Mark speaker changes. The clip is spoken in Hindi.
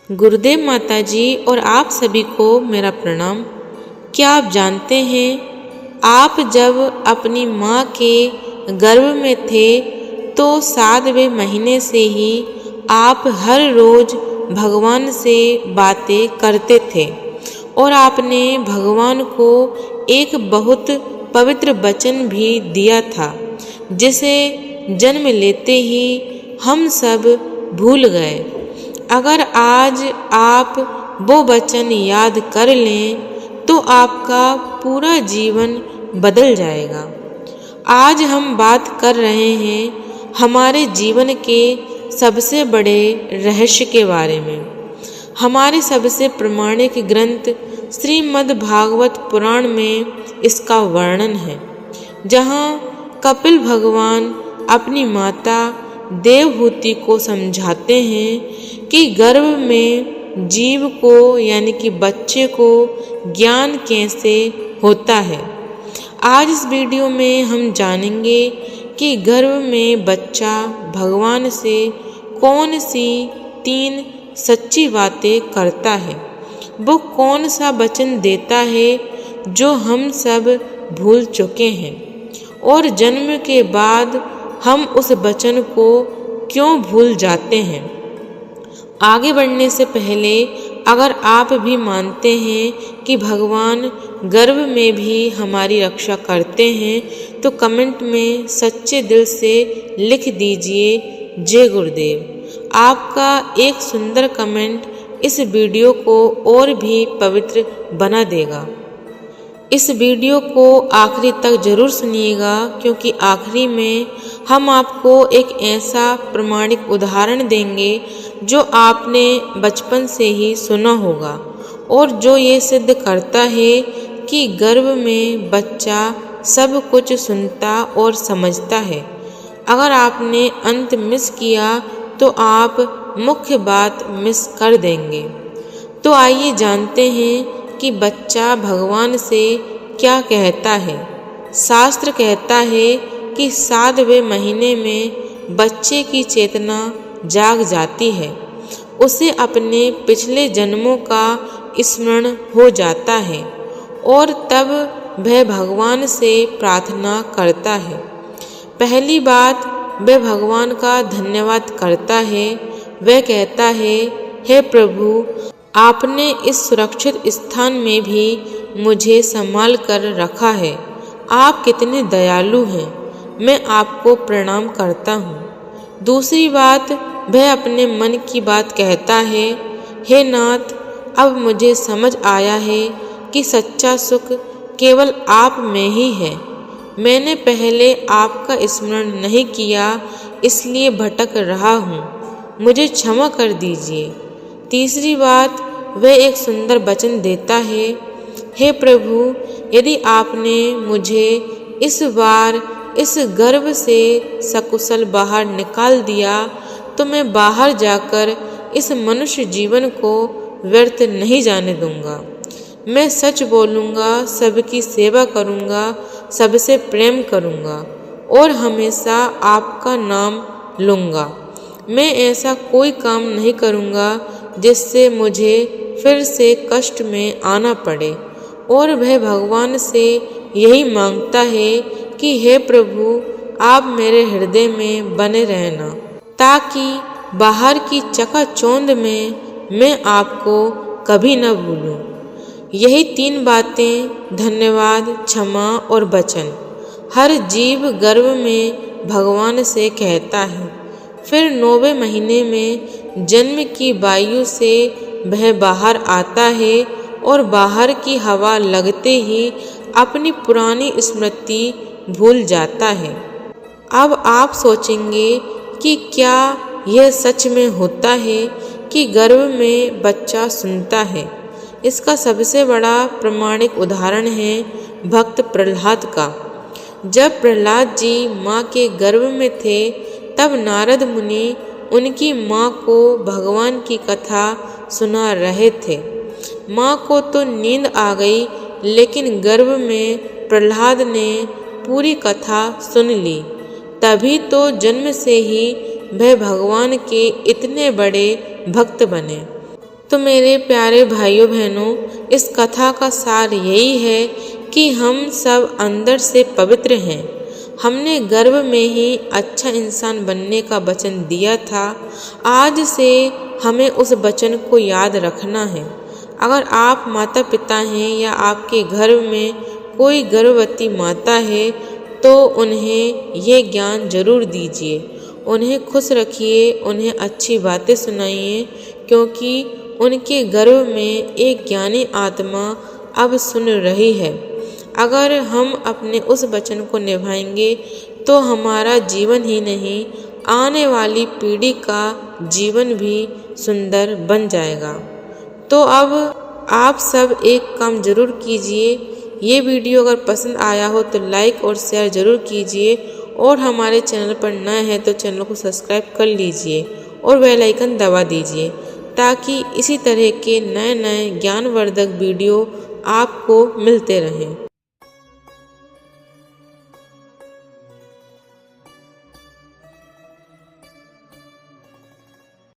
Speaker 1: गुरुदेव माता जी और आप सभी को मेरा प्रणाम। क्या आप जानते हैं, आप जब अपनी माँ के गर्भ में थे तो 7वें महीने से ही आप हर रोज भगवान से बातें करते थे और आपने भगवान को एक बहुत पवित्र वचन भी दिया था, जिसे जन्म लेते ही हम सब भूल गए। अगर आज आप वो वचन याद कर लें तो आपका पूरा जीवन बदल जाएगा। आज हम बात कर रहे हैं हमारे जीवन के सबसे बड़े रहस्य के बारे में। हमारे सबसे प्रामाणिक ग्रंथ श्रीमद् भागवत पुराण में इसका वर्णन है, जहाँ कपिल भगवान अपनी माता देवहूति को समझाते हैं कि गर्भ में जीव को यानी कि बच्चे को ज्ञान कैसे होता है। आज इस वीडियो में हम जानेंगे कि गर्भ में बच्चा भगवान से कौन सी 3 सच्ची बातें करता है, वो कौन सा वचन देता है जो हम सब भूल चुके हैं, और जन्म के बाद हम उस वचन को क्यों भूल जाते हैं। आगे बढ़ने से पहले अगर आप भी मानते हैं कि भगवान गर्भ में भी हमारी रक्षा करते हैं तो कमेंट में सच्चे दिल से लिख दीजिए जय गुरुदेव। आपका एक सुंदर कमेंट इस वीडियो को और भी पवित्र बना देगा। इस वीडियो को आखिरी तक जरूर सुनिएगा, क्योंकि आखिरी में हम आपको एक ऐसा प्रमाणिक उदाहरण देंगे जो आपने बचपन से ही सुना होगा और जो ये सिद्ध करता है कि गर्भ में बच्चा सब कुछ सुनता और समझता है। अगर आपने अंत मिस किया तो आप मुख्य बात मिस कर देंगे। तो आइए जानते हैं कि बच्चा भगवान से क्या कहता है। शास्त्र कहता है कि 7वें महीने में बच्चे की चेतना जाग जाती है, उसे अपने पिछले जन्मों का स्मरण हो जाता है और तब वह भगवान से प्रार्थना करता है। पहली बात, वह भगवान का धन्यवाद करता है। वह कहता है, हे प्रभु, आपने इस सुरक्षित स्थान में भी मुझे संभाल कर रखा है। आप कितने दयालु हैं, मैं आपको प्रणाम करता हूँ। दूसरी बात, वह अपने मन की बात कहता है, हे नाथ, अब मुझे समझ आया है कि सच्चा सुख केवल आप में ही है। मैंने पहले आपका स्मरण नहीं किया, इसलिए भटक रहा हूँ, मुझे क्षमा कर दीजिए। तीसरी बात, वह एक सुंदर वचन देता है, हे प्रभु, यदि आपने मुझे इस बार इस गर्भ से सकुशल बाहर निकाल दिया तो मैं बाहर जाकर इस मनुष्य जीवन को व्यर्थ नहीं जाने दूंगा। मैं सच बोलूँगा, सबकी सेवा करूँगा, सबसे प्रेम करूँगा और हमेशा आपका नाम लूँगा। मैं ऐसा कोई काम नहीं करूँगा जिससे मुझे फिर से कष्ट में आना पड़े। और वह भगवान से यही मांगता है कि हे प्रभु, आप मेरे हृदय में बने रहना, ताकि बाहर की चकाचौंध में मैं आपको कभी न भूलूं। यही 3 बातें, धन्यवाद, क्षमा और वचन, हर जीव गर्भ में भगवान से कहता है। फिर 9वें महीने में जन्म की वायु से वह बाहर आता है और बाहर की हवा लगते ही अपनी पुरानी स्मृति भूल जाता है। अब आप सोचेंगे कि क्या यह सच में होता है कि गर्भ में बच्चा सुनता है। इसका सबसे बड़ा प्रमाणिक उदाहरण है भक्त प्रहलाद का। जब प्रहलाद जी माँ के गर्भ में थे तब नारद मुनि उनकी माँ को भगवान की कथा सुना रहे थे। माँ को तो नींद आ गई, लेकिन गर्भ में प्रहलाद ने पूरी कथा सुन ली। तभी तो जन्म से ही वह भगवान के इतने बड़े भक्त बने। तो मेरे प्यारे भाइयों बहनों, इस कथा का सार यही है कि हम सब अंदर से पवित्र हैं। हमने गर्भ में ही अच्छा इंसान बनने का वचन दिया था। आज से हमें उस वचन को याद रखना है। अगर आप माता पिता हैं या आपके घर में कोई गर्भवती माता है तो उन्हें ये ज्ञान जरूर दीजिए। उन्हें खुश रखिए, उन्हें अच्छी बातें सुनाइए, क्योंकि उनके गर्भ में एक ज्ञानी आत्मा अब सुन रही है। अगर हम अपने उस वचन को निभाएंगे तो हमारा जीवन ही नहीं, आने वाली पीढ़ी का जीवन भी सुंदर बन जाएगा। तो अब आप सब एक काम जरूर कीजिए। ये वीडियो अगर पसंद आया हो तो लाइक और शेयर ज़रूर कीजिए, और हमारे चैनल पर नए हैं तो चैनल को सब्सक्राइब कर लीजिए और बेल आइकन दबा दीजिए, ताकि इसी तरह के नए नए ज्ञानवर्धक वीडियो आपको मिलते रहें।